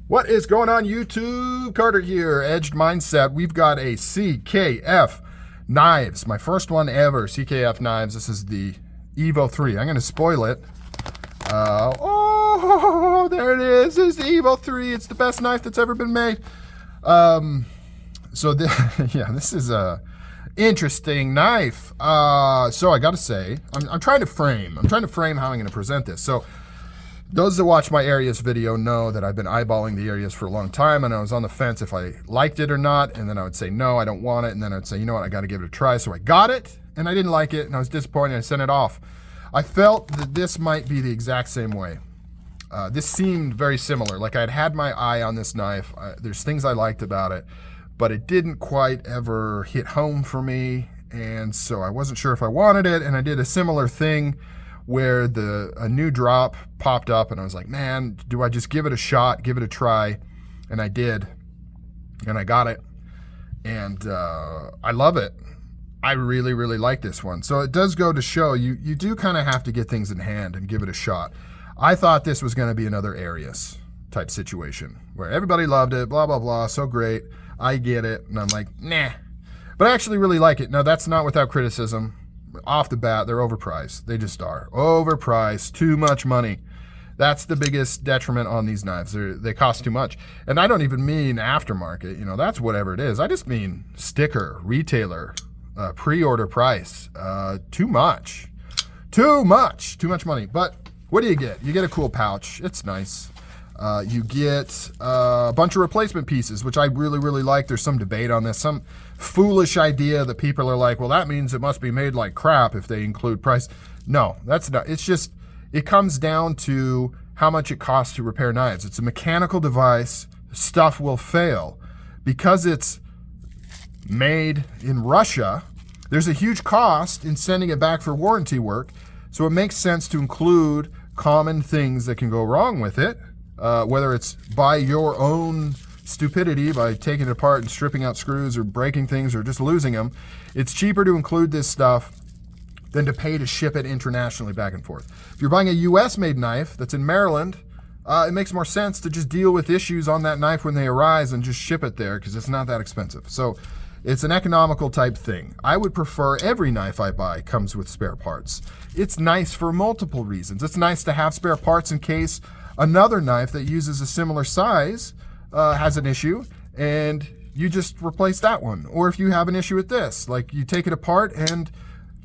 What is going on, YouTube? Carter here, Edged Mindset. We've got a CKF knives, my first one ever, CKF knives. This is the Evo 3. I'm going to spoil it. Oh, there it is. It's the Evo 3. It's the best knife that's ever been made. This is a interesting knife. So I got to say, I'm trying to frame how I'm going to present this. So those that watch my Arius video know that I've been eyeballing the Arius for a long time, and I was on the fence if I liked it or not, and then I would say, no, I don't want it, and then I'd say, you know what, I got to give it a try. So I got it, and I didn't like it, and I was disappointed, I sent it off. I felt that this might be the exact same way. This seemed very similar, like I'd had my eye on this knife. There's things I liked about it, but it didn't quite ever hit home for me, and so I wasn't sure if I wanted it, and I did a similar thing where a new drop popped up, and I was like, man, do I just give it a shot, give it a try? And I did, and I got it, and I love it. I really, really like this one. So it does go to show you do kind of have to get things in hand and give it a shot. I thought this was going to be another Arius type situation where everybody loved it, blah, blah, blah, so great, I get it, and I'm like, nah. But I actually really like it. Now, that's not without criticism. Off the bat, they're overpriced. They just are. Overpriced, too much money. That's the biggest detriment on these knives. They cost too much. And I don't even mean aftermarket. You know, that's whatever it is. I just mean sticker, retailer, pre-order price. Too much. Too much money. But what do you get? You get a cool pouch. It's nice. You get a bunch of replacement pieces, which I really, really like. There's some debate on this. Some foolish idea that people are like, well, that means it must be made like crap if they include price. No, that's not. It's just, it comes down to how much it costs to repair knives. It's a mechanical device. Stuff will fail. Because it's made in Russia, there's a huge cost in sending it back for warranty work. So it makes sense to include common things that can go wrong with it. Whether it's by your own stupidity, by taking it apart and stripping out screws or breaking things or just losing them, it's cheaper to include this stuff than to pay to ship it internationally back and forth. If you're buying a US made knife that's in Maryland, it makes more sense to just deal with issues on that knife when they arise and just ship it there because it's not that expensive. So it's an economical type thing. I would prefer every knife I buy comes with spare parts. It's nice for multiple reasons. It's nice to have spare parts in case another knife that uses a similar size has an issue and you just replace that one. Or if you have an issue with this, like you take it apart and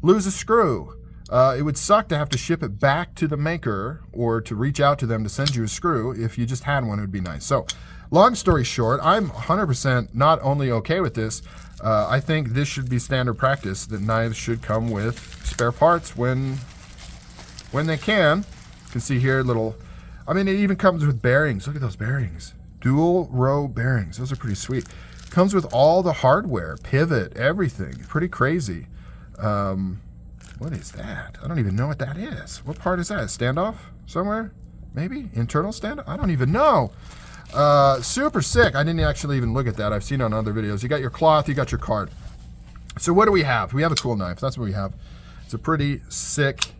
lose a screw. It would suck to have to ship it back to the maker or to reach out to them to send you a screw. If you just had one, it would be nice. So long story short, I'm 100% not only okay with this, I think this should be standard practice that knives should come with spare parts when they can. You can see here little, I mean, it even comes with bearings. Look at those bearings. Dual row bearings. Those are pretty sweet. Comes with all the hardware, pivot, everything. Pretty crazy. What is that? I don't even know what that is. What part is that? A standoff somewhere? Maybe? Internal standoff? I don't even know. Super sick. I didn't actually even look at that. I've seen it on other videos. You got your cloth, you got your card. So what do we have? We have a cool knife. That's what we have. It's a pretty sick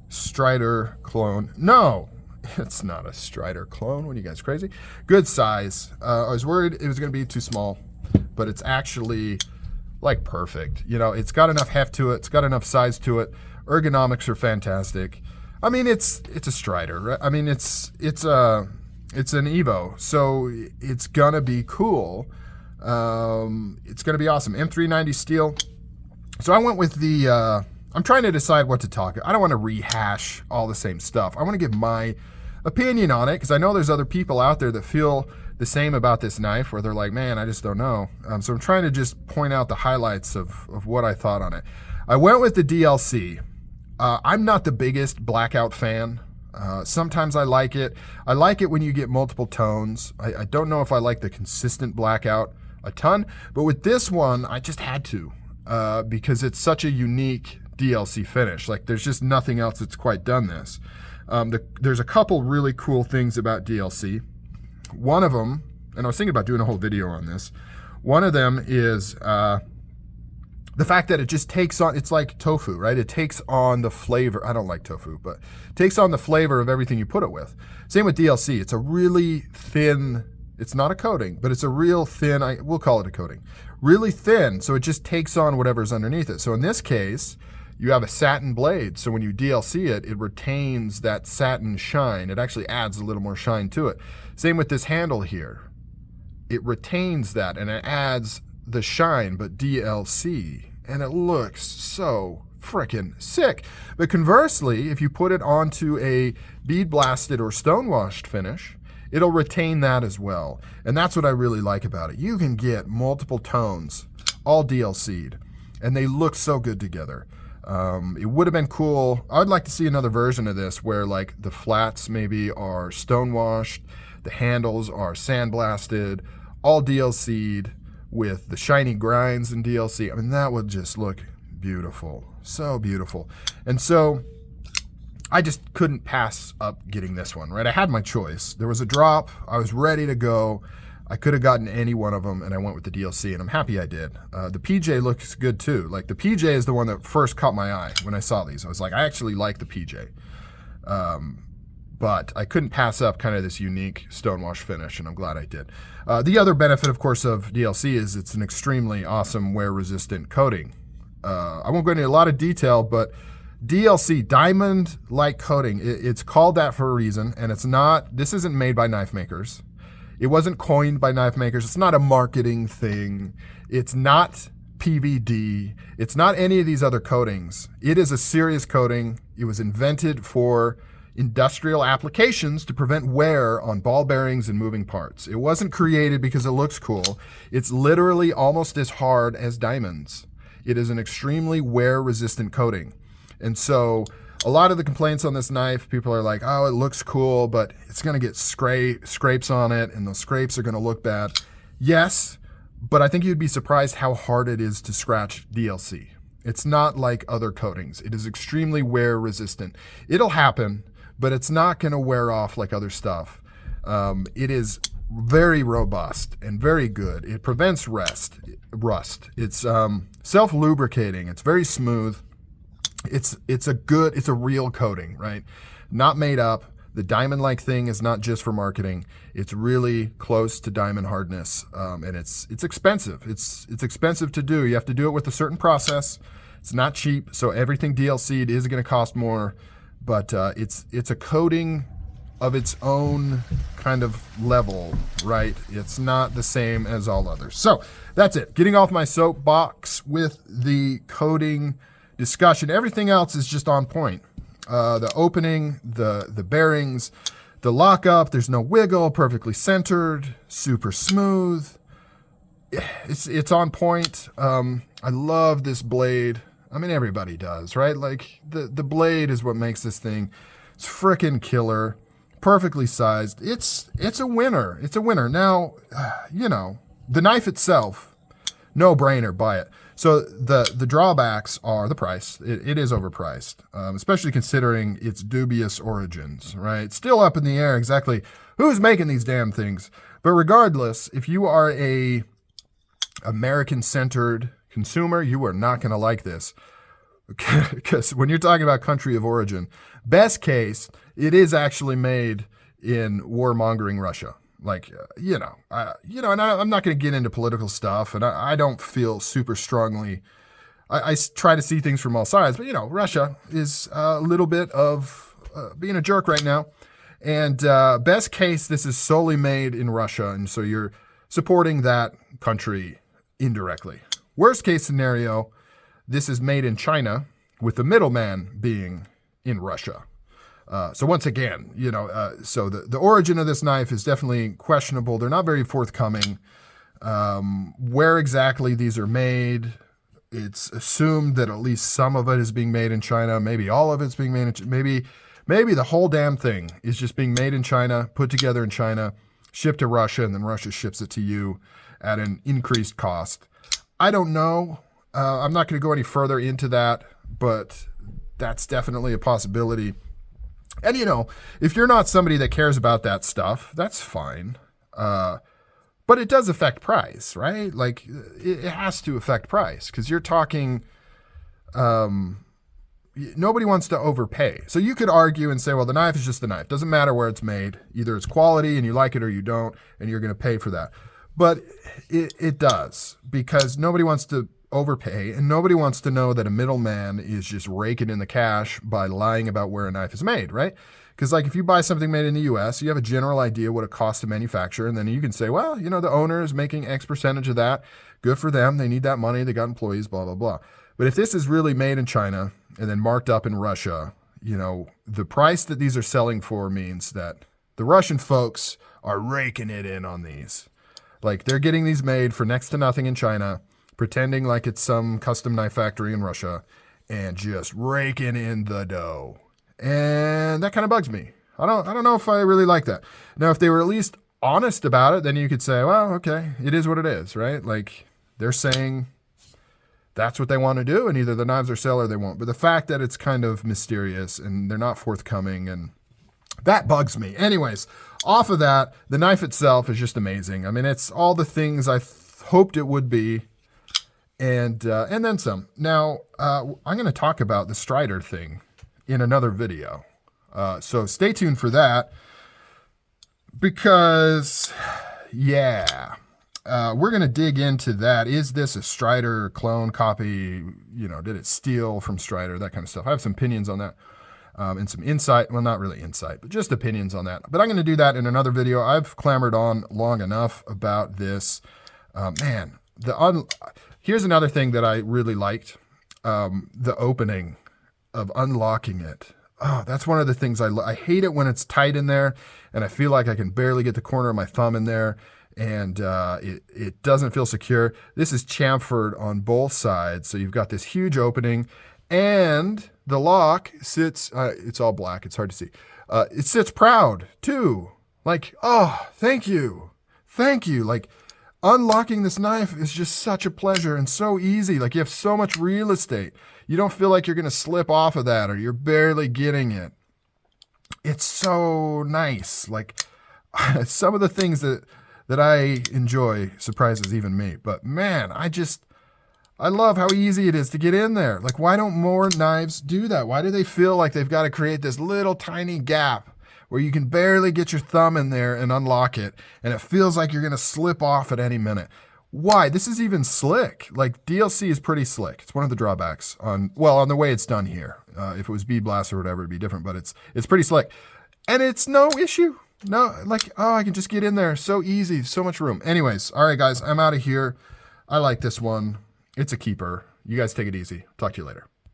Strider clone. No. It's not a Strider clone. What are you guys, crazy? Good size. I was worried it was going to be too small, but it's actually like perfect. You know, it's got enough heft to it. It's got enough size to it. Ergonomics are fantastic. I mean, it's a Strider, right? I mean, it's an Evo, so it's gonna be cool. It's gonna be awesome. M390 steel. So I went with the. I'm trying to decide what to talk. I don't want to rehash all the same stuff. I want to give my opinion on it because I know there's other people out there that feel the same about this knife where they're like, man, I just don't know. So I'm trying to just point out the highlights of what I thought on it. I went with the DLC. I'm not the biggest blackout fan. Sometimes I like it. I like it when you get multiple tones. I don't know if I like the consistent blackout a ton, but with this one, I just had to because it's such a unique DLC finish. Like there's just nothing else that's quite done this. There's a couple really cool things about DLC. One of them, and I was thinking about doing a whole video on this, one of them is the fact that it just takes on, it's like tofu, right? It takes on the flavor. I don't like tofu, but it takes on the flavor of everything you put it with. Same with DLC. It's a really thin It's not a coating, but it's a real thin, we'll call it a coating. Really thin, so it just takes on whatever's underneath it. So in this case, you have a satin blade. So when you DLC it, it retains that satin shine. It actually adds a little more shine to it. Same with this handle here. It retains that and it adds the shine, but DLC. And it looks so freaking sick. But conversely, if you put it onto a bead blasted or stonewashed finish, it'll retain that as well. And that's what I really like about it. You can get multiple tones, all DLC'd, and they look so good together. It would have been cool. I'd like to see another version of this where like the flats maybe are stonewashed, the handles are sandblasted, all DLC'd with the shiny grinds in DLC. I mean, that would just look beautiful. So beautiful. And so I just couldn't pass up getting this one, right? I had my choice. There was a drop. I was ready to go. I could have gotten any one of them, and I went with the DLC, and I'm happy I did. The PJ looks good, too. Like, the PJ is the one that first caught my eye when I saw these. I was like, I actually like the PJ. But I couldn't pass up kind of this unique stonewash finish, and I'm glad I did. The other benefit, of course, of DLC is it's an extremely awesome wear-resistant coating. I won't go into a lot of detail, but DLC, diamond-like coating, it's called that for a reason, and it's not, this isn't made by knife makers. It wasn't coined by knife makers. It's not a marketing thing. It's not PVD. It's not any of these other coatings. It is a serious coating. It was invented for industrial applications to prevent wear on ball bearings and moving parts. It wasn't created because it looks cool. It's literally almost as hard as diamonds. It is an extremely wear-resistant coating. And so a lot of the complaints on this knife, people are like, oh, it looks cool, but it's going to get scrapes on it, and those scrapes are going to look bad. Yes, but I think you'd be surprised how hard it is to scratch DLC. It's not like other coatings. It is extremely wear resistant. It'll happen, but it's not going to wear off like other stuff. It is very robust and very good. It prevents rust. It's self-lubricating. It's very smooth. It's a real coating, right? Not made up. The diamond-like thing is not just for marketing. It's really close to diamond hardness, and it's expensive. It's expensive to do. You have to do it with a certain process. It's not cheap, so everything DLC'd is going to cost more, but it's a coating of its own kind of level, right? It's not the same as all others. So that's it. Getting off my soapbox with the coating discussion. Everything else is just on point. The opening, the bearings, the lockup, there's no wiggle, perfectly centered, super smooth. It's on point. I love this blade. I mean, everybody does, right? Like the blade is what makes this thing. It's freaking killer, perfectly sized. It's a winner. It's a winner. Now, the knife itself, no brainer, buy it. So the drawbacks are the price. It is overpriced, especially considering its dubious origins, right? It's still up in the air exactly who's making these damn things. But regardless, if you are a American-centered consumer, you are not going to like this. Because when you're talking about country of origin, best case, it is actually made in warmongering Russia. Like, and I'm not going to get into political stuff, and I don't feel super strongly. I try to see things from all sides, but, Russia is a little bit of being a jerk right now. And best case, this is solely made in Russia, and so you're supporting that country indirectly. Worst case scenario, this is made in China, with the middleman being in Russia. So once again, so the origin of this knife is definitely questionable. They're not very forthcoming. Where exactly these are made, it's assumed that at least some of it is being made in China. Maybe all of it's being made in maybe the whole damn thing is just being made in China, put together in China, shipped to Russia, and then Russia ships it to you at an increased cost. I don't know. I'm not going to go any further into that, but that's definitely a possibility. And, if you're not somebody that cares about that stuff, that's fine. But it does affect price, right? Like, it has to affect price because you're talking, nobody wants to overpay. So you could argue and say, well, the knife is just the knife. Doesn't matter where it's made. Either it's quality and you like it or you don't, and you're going to pay for that. But it does, because nobody wants to overpay, and nobody wants to know that a middleman is just raking in the cash by lying about where a knife is made, right? Because like if you buy something made in the US, you have a general idea what it costs to manufacture, and then you can say, well, you know, the owner is making X percentage of that. Good for them. They need that money. They got employees, blah, blah, blah. But if this is really made in China and then marked up in Russia, you know, the price that these are selling for means that the Russian folks are raking it in on these. Like they're getting these made for next to nothing in China, pretending like it's some custom knife factory in Russia, and just raking in the dough. And that kind of bugs me. I don't know if I really like that. Now, if they were at least honest about it, then you could say, well, okay, it is what it is, right? Like they're saying that's what they want to do, and either the knives are sell or they won't. But the fact that it's kind of mysterious and they're not forthcoming, and that bugs me. Anyways, off of that, the knife itself is just amazing. I mean, it's all the things I hoped it would be, and then some. Now, I'm going to talk about the Strider thing in another video. So stay tuned for that, because, yeah, we're going to dig into that. Is this a Strider clone copy? You know, did it steal from Strider? That kind of stuff. I have some opinions on that. And some insight, well, not really insight, but just opinions on that. But I'm going to do that in another video. I've clamored on long enough about this. Man, here's another thing that I really liked. The opening of unlocking it. Oh, that's one of the things I hate it when it's tight in there, and I feel like I can barely get the corner of my thumb in there, and it doesn't feel secure. This is chamfered on both sides, so you've got this huge opening, and the lock sits, it's all black, it's hard to see. It sits proud too. Like, oh, thank you. Thank you. Like, unlocking this knife is just such a pleasure and so easy. Like, you have so much real estate. You don't feel like you're going to slip off of that or you're barely getting it. It's so nice. Like, some of the things that I enjoy surprises even me. But man, I love how easy it is to get in there. Like, why don't more knives do that? Why do they feel like they've got to create this little tiny gap where you can barely get your thumb in there and unlock it, and it feels like you're going to slip off at any minute? Why? This is even slick. Like, DLC is pretty slick. It's one of the drawbacks on the way it's done here. If it was bead blast or whatever, it'd be different, but it's pretty slick. And it's no issue. No, like, oh, I can just get in there. So easy, so much room. Anyways, all right, guys, I'm out of here. I like this one. It's a keeper. You guys take it easy. Talk to you later.